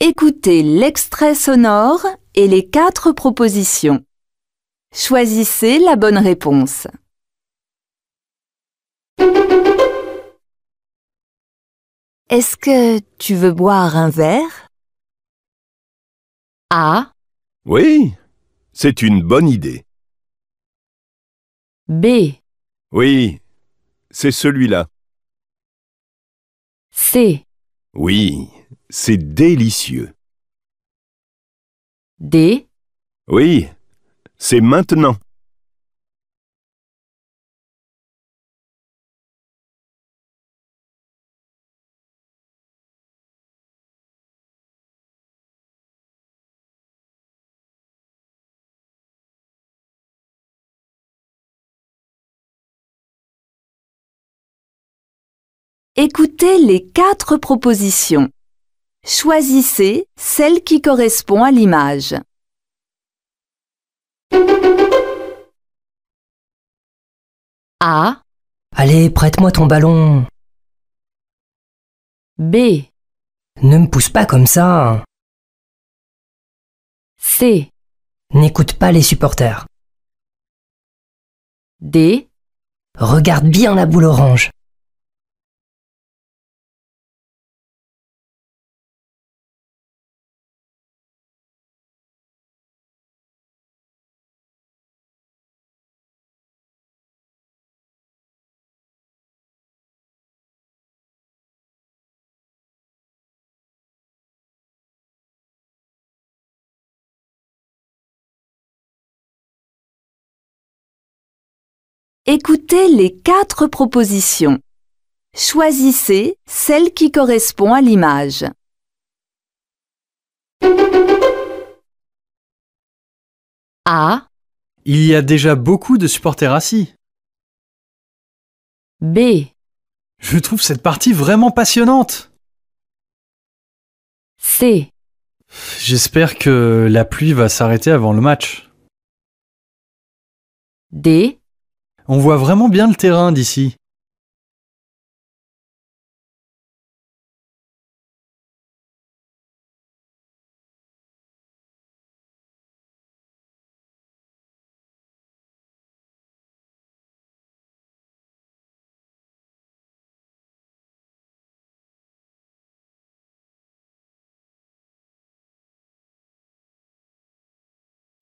Écoutez l'extrait sonore et les 4 propositions. Choisissez la bonne réponse. Est-ce que tu veux boire un verre? A. Oui, c'est une bonne idée. B. Oui, c'est celui-là. C. Oui, c'est délicieux. D. Oui, c'est maintenant. Écoutez les 4 propositions. Choisissez celle qui correspond à l'image. A. Allez, prête-moi ton ballon. B. Ne me pousse pas comme ça. C. N'écoute pas les supporters. D. Regarde bien la boule orange. Écoutez les 4 propositions. Choisissez celle qui correspond à l'image. A. Il y a déjà beaucoup de supporters assis. B. Je trouve cette partie vraiment passionnante. C. J'espère que la pluie va s'arrêter avant le match. D. On voit vraiment bien le terrain d'ici.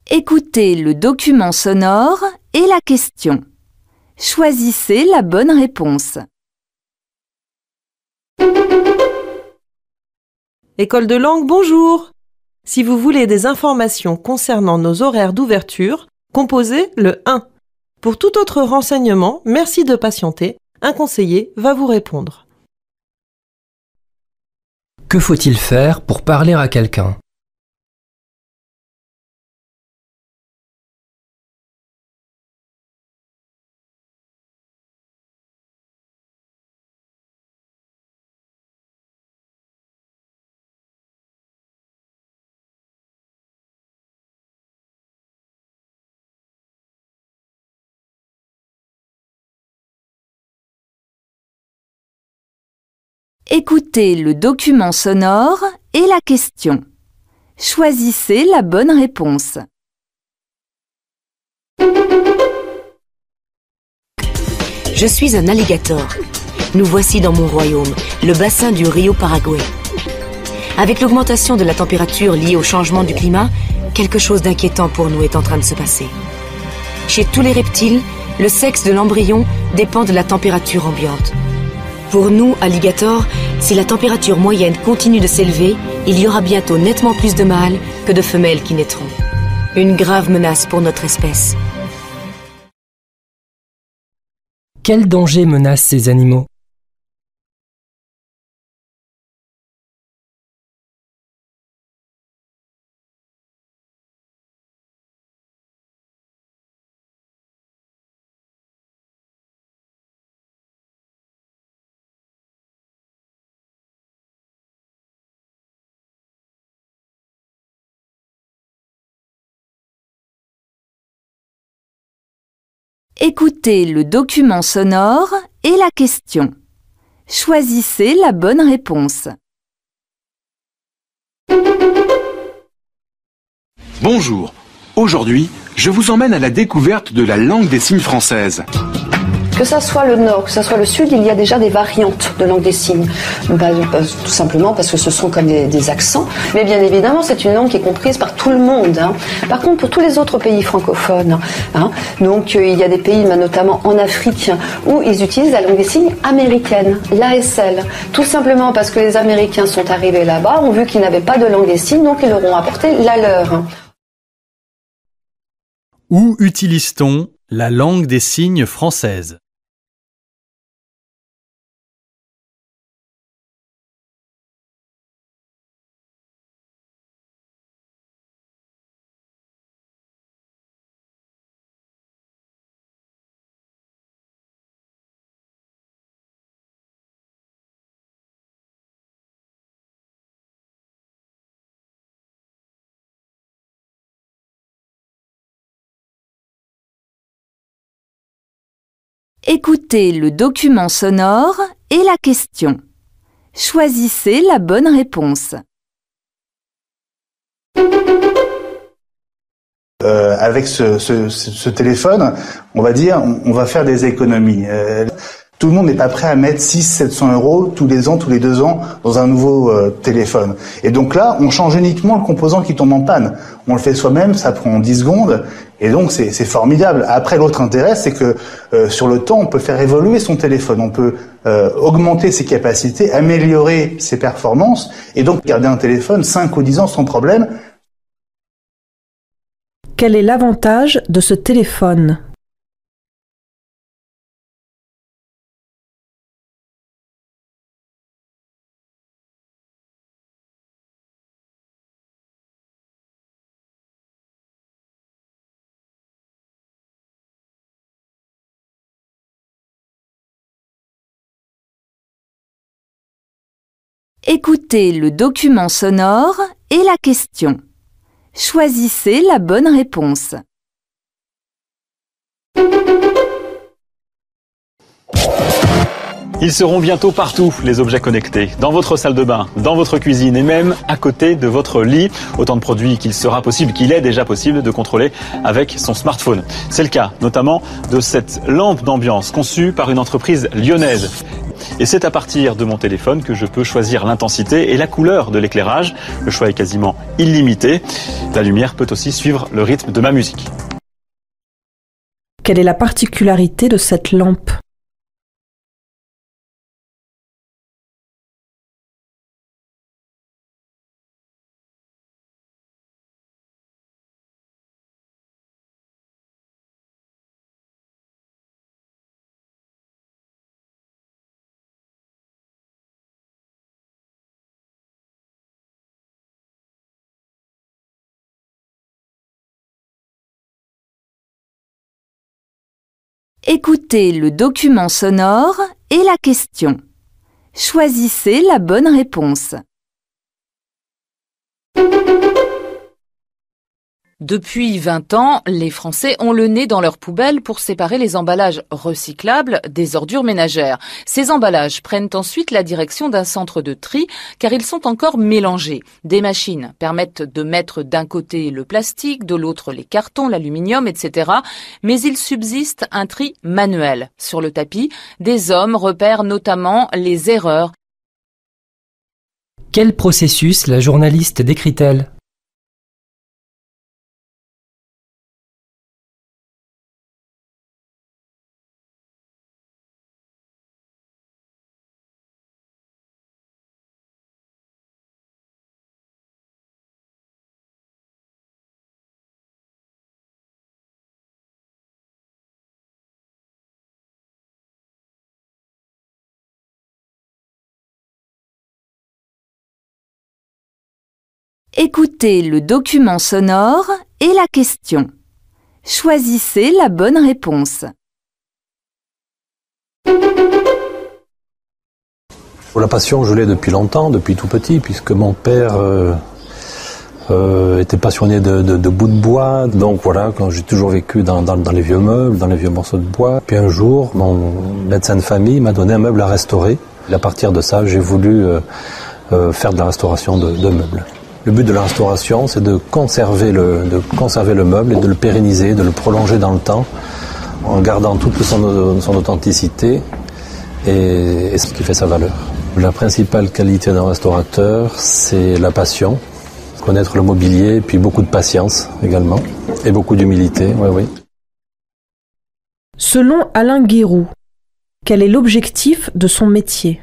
Écoutez le document sonore et la question. Choisissez la bonne réponse. École de langue, bonjour! Si vous voulez des informations concernant nos horaires d'ouverture, composez le 1. Pour tout autre renseignement, merci de patienter. Un conseiller va vous répondre. Que faut-il faire pour parler à quelqu'un? Écoutez le document sonore et la question. Choisissez la bonne réponse. Je suis un alligator. Nous voici dans mon royaume, le bassin du Rio Paraguay. Avec l'augmentation de la température liée au changement du climat, quelque chose d'inquiétant pour nous est en train de se passer. Chez tous les reptiles, le sexe de l'embryon dépend de la température ambiante. Pour nous, alligators, si la température moyenne continue de s'élever, il y aura bientôt nettement plus de mâles que de femelles qui naîtront. Une grave menace pour notre espèce. Quel danger menace ces animaux? Écoutez le document sonore et la question. Choisissez la bonne réponse. Bonjour. Aujourd'hui, je vous emmène à la découverte de la langue des signes française. Que ça soit le nord, que ça soit le sud, il y a déjà des variantes de langue des signes. Tout simplement parce que ce sont comme des accents. Mais bien évidemment, c'est une langue qui est comprise par tout le monde. Par contre, pour tous les autres pays francophones, donc il y a des pays, notamment en Afrique, où ils utilisent la langue des signes américaine, l'ASL. Tout simplement parce que les Américains sont arrivés là-bas, ont vu qu'ils n'avaient pas de langue des signes, donc ils leur ont apporté la leur. Où utilise-t-on la langue des signes française ? Écoutez le document sonore et la question. Choisissez la bonne réponse. Avec ce téléphone, on va dire, on va faire des économies. Tout le monde n'est pas prêt à mettre 600-700 € tous les ans, tous les 2 ans, dans un nouveau téléphone. Et donc là, on change uniquement le composant qui tombe en panne. On le fait soi-même, ça prend 10 secondes, et donc c'est formidable. Après, l'autre intérêt, c'est que sur le temps, on peut faire évoluer son téléphone, on peut augmenter ses capacités, améliorer ses performances, et donc garder un téléphone 5 ou 10 ans sans problème. Quel est l'avantage de ce téléphone ? Écoutez le document sonore et la question. Choisissez la bonne réponse. Ils seront bientôt partout, les objets connectés, dans votre salle de bain, dans votre cuisine et même à côté de votre lit. Autant de produits qu'il est déjà possible de contrôler avec son smartphone. C'est le cas notamment de cette lampe d'ambiance conçue par une entreprise lyonnaise. Et c'est à partir de mon téléphone que je peux choisir l'intensité et la couleur de l'éclairage. Le choix est quasiment illimité. La lumière peut aussi suivre le rythme de ma musique. Quelle est la particularité de cette lampe ? Écoutez le document sonore et la question. Choisissez la bonne réponse. Depuis 20 ans, les Français ont le nez dans leurs poubelles pour séparer les emballages recyclables des ordures ménagères. Ces emballages prennent ensuite la direction d'un centre de tri car ils sont encore mélangés. Des machines permettent de mettre d'un côté le plastique, de l'autre les cartons, l'aluminium, etc. Mais il subsiste un tri manuel. Sur le tapis, des hommes repèrent notamment les erreurs. Quel processus la journaliste décrit-elle ? Écoutez le document sonore et la question. Choisissez la bonne réponse. La passion, je l'ai depuis longtemps, depuis tout petit, puisque mon père était passionné de bouts de bois. Donc voilà, quand j'ai toujours vécu dans les vieux meubles, dans les vieux morceaux de bois. Puis un jour, mon médecin de famille m'a donné un meuble à restaurer. Et à partir de ça, j'ai voulu faire de la restauration de meubles. Le but de la restauration, c'est de conserver le meuble et de le pérenniser, de le prolonger dans le temps, en gardant toute son authenticité et ce qui fait sa valeur. La principale qualité d'un restaurateur, c'est la passion, connaître le mobilier, et puis beaucoup de patience également, et beaucoup d'humilité, oui. Selon Alain Guéroux, quel est l'objectif de son métier ?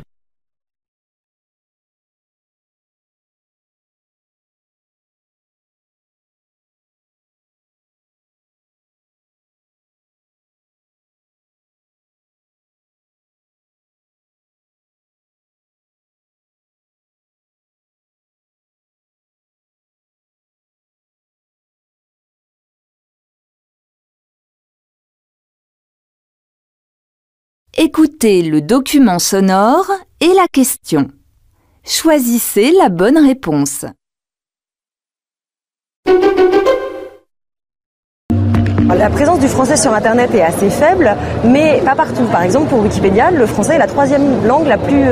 Écoutez le document sonore et la question. Choisissez la bonne réponse. La présence du français sur Internet est assez faible, mais pas partout. Par exemple, pour Wikipédia, le français est la troisième langue la plus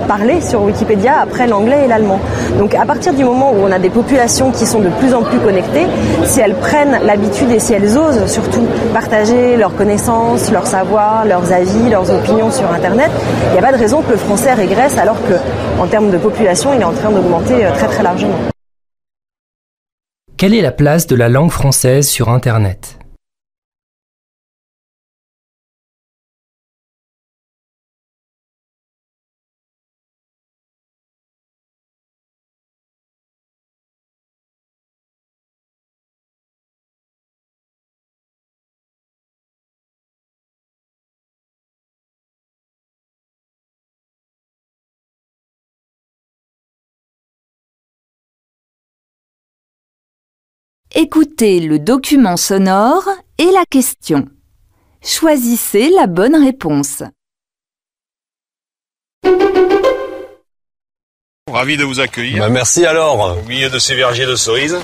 parlée sur Wikipédia après l'anglais et l'allemand. Donc à partir du moment où on a des populations qui sont de plus en plus connectées, si elles prennent l'habitude et si elles osent surtout partager leurs connaissances, leurs savoirs, leurs avis, leurs opinions sur Internet, il n'y a pas de raison que le français régresse alors qu'en termes de population, il est en train d'augmenter très très largement. Quelle est la place de la langue française sur Internet ? Écoutez le document sonore et la question. Choisissez la bonne réponse. Ravi de vous accueillir. Merci alors. Au milieu de ces vergers de cerises.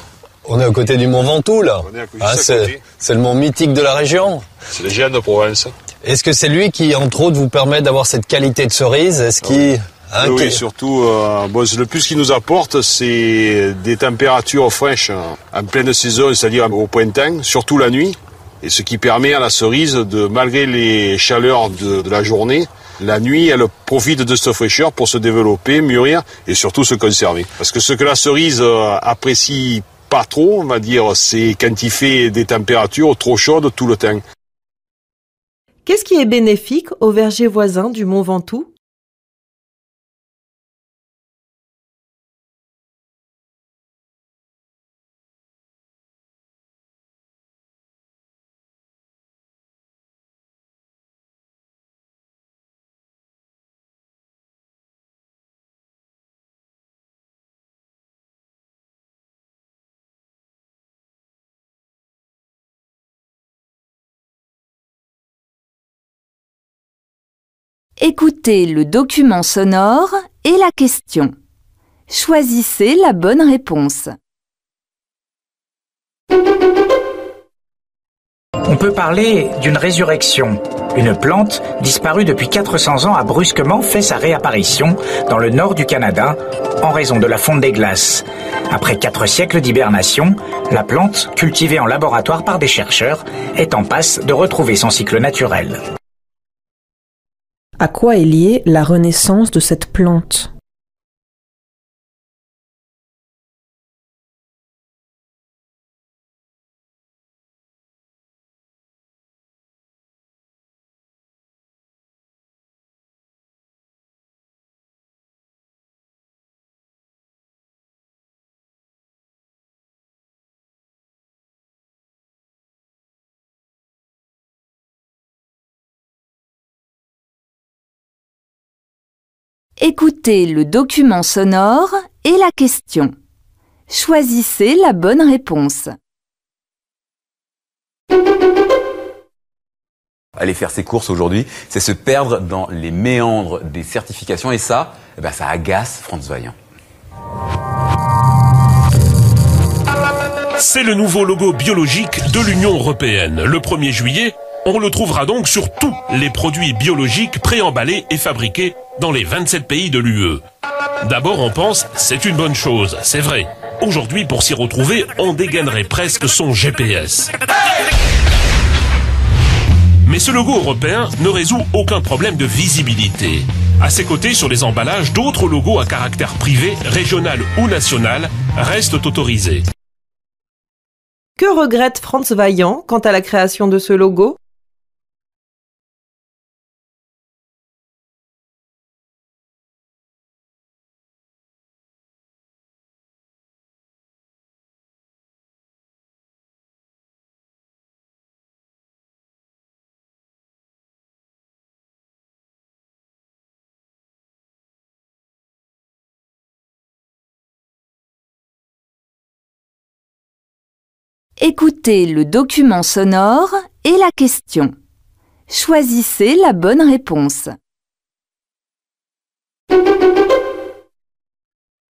On est à côté du Mont Ventoux là. On est à côté. C'est le mont mythique de la région. C'est le géant de Provence. Est-ce que c'est lui qui, entre autres, vous permet d'avoir cette qualité de cerise ? Est-ce qu'il... Oui, surtout, le plus qu'il nous apporte, c'est des températures fraîches en pleine saison, c'est-à-dire au printemps, surtout la nuit. Et ce qui permet à la cerise, malgré les chaleurs de la journée, la nuit, elle profite de cette fraîcheur pour se développer, mûrir et surtout se conserver. Parce que ce que la cerise apprécie pas trop, on va dire, c'est quand il fait des températures trop chaudes tout le temps. Qu'est-ce qui est bénéfique au verger voisin du Mont Ventoux ? Écoutez le document sonore et la question. Choisissez la bonne réponse. On peut parler d'une résurrection. Une plante, disparue depuis 400 ans, a brusquement fait sa réapparition dans le nord du Canada en raison de la fonte des glaces. Après 4 siècles d'hibernation, la plante, cultivée en laboratoire par des chercheurs, est en passe de retrouver son cycle naturel. À quoi est liée la renaissance de cette plante ? Écoutez le document sonore et la question. Choisissez la bonne réponse. Aller faire ses courses aujourd'hui, c'est se perdre dans les méandres des certifications et ça, ça agace Franz Vaillant. C'est le nouveau logo biologique de l'Union européenne. Le 1er juillet, on le trouvera donc sur tous les produits biologiques préemballés et fabriqués dans les 27 pays de l'UE. D'abord, on pense, c'est une bonne chose, c'est vrai. Aujourd'hui, pour s'y retrouver, on dégainerait presque son GPS. Mais ce logo européen ne résout aucun problème de visibilité. À ses côtés, sur les emballages, d'autres logos à caractère privé, régional ou national restent autorisés. Que regrette Franz Vaillant quant à la création de ce logo ? Écoutez le document sonore et la question. Choisissez la bonne réponse.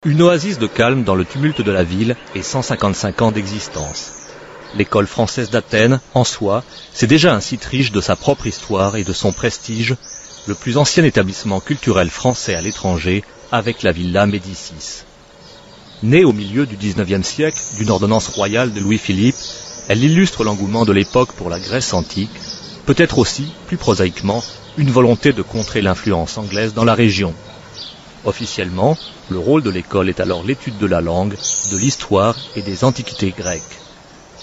Une oasis de calme dans le tumulte de la ville et 155 ans d'existence. L'école française d'Athènes, en soi, c'est déjà un site riche de sa propre histoire et de son prestige, le plus ancien établissement culturel français à l'étranger avec la Villa Médicis. Née au milieu du XIXe siècle d'une ordonnance royale de Louis-Philippe, elle illustre l'engouement de l'époque pour la Grèce antique, peut-être aussi, plus prosaïquement, une volonté de contrer l'influence anglaise dans la région. Officiellement, le rôle de l'école est alors l'étude de la langue, de l'histoire et des antiquités grecques.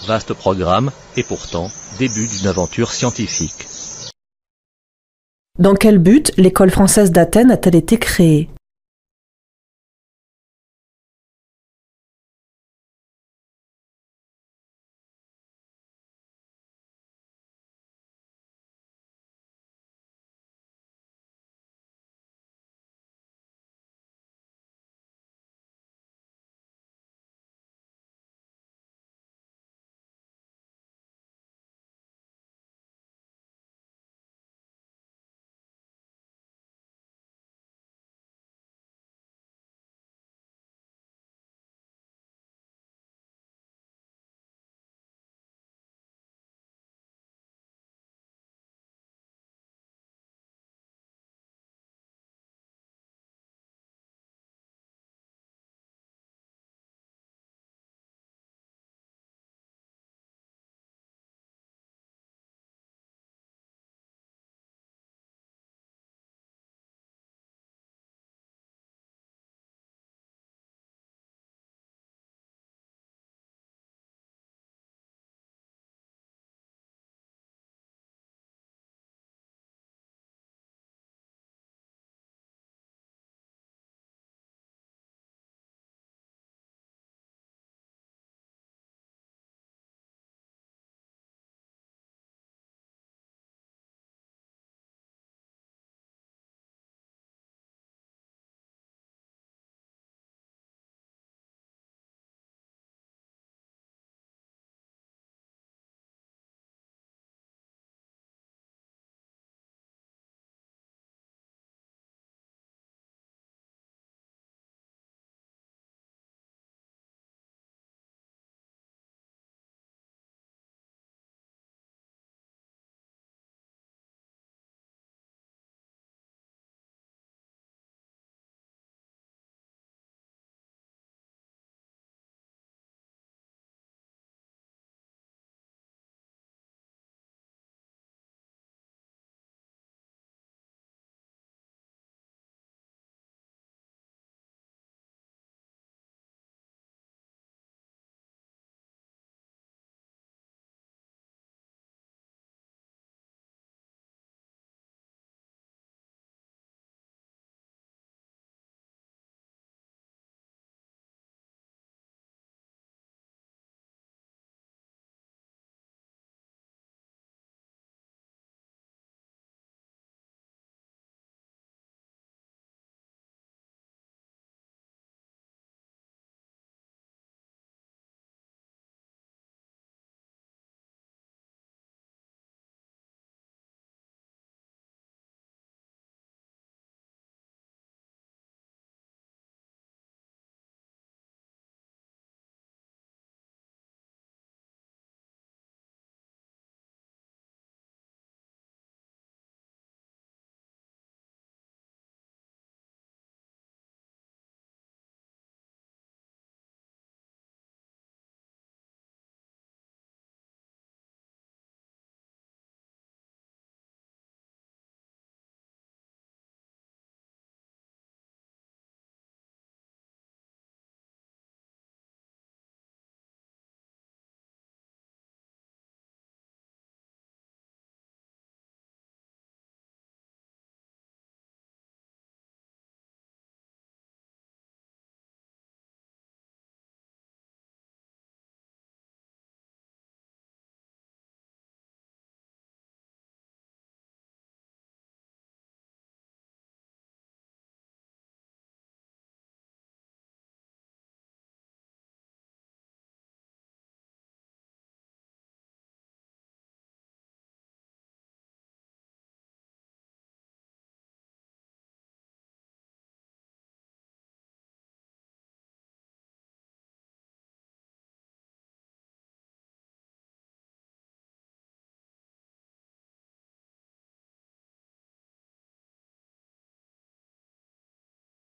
Vaste programme et pourtant début d'une aventure scientifique. Dans quel but l'école française d'Athènes a-t-elle été créée ?